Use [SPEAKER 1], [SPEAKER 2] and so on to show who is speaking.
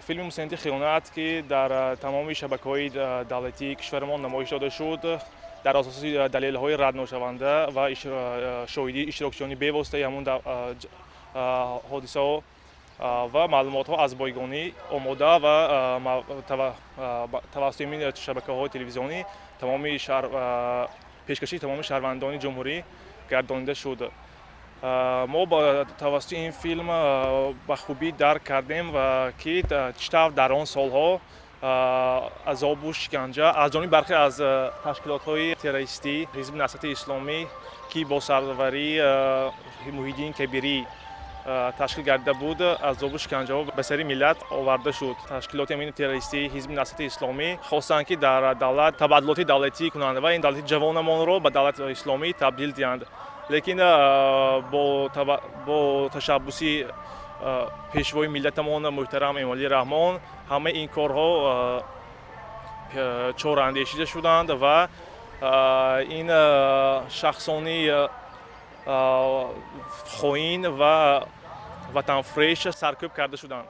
[SPEAKER 1] فیلم مسنتی خیانت که در تمام شبکه‌های دولتی کشورمان نمایش داده شد در اساس دلایل‌های رد نشونده و شاهدی اشتراکچیانی بی‌واسطه همون حادثه و معلومات‌ها از بایگانی آماده و توسط این شبکه‌های تلویزیونی تمام پیشکشی تمام شهروندان جمهوری گردانیده شد. ما با توسط این فیلم به خوبی درک کردیم و که چطور در آن سالها عذاب و شکنجه از جانب برخی از تشکیلات‌های تروریستی حزب نصرت اسلامی که با سرداری محیدین کبیری تشکیل گردیده بود عذاب و شکنجه به سر ملت آورده شد. تشکیلات امین تروریستی حزب نصرت اسلامی خواستند که در دولت تبادلات دولتی کنند و این دولت جوانمان را به دولت اسلامی تبدیل دهند. لیکن با تشبوسی پیشوای ملتمان محترم امالی رحمان همه این کارها چهار اندیشیده شدند و این شخصانی خائن و وطنفروش سرکوب کرده شدند.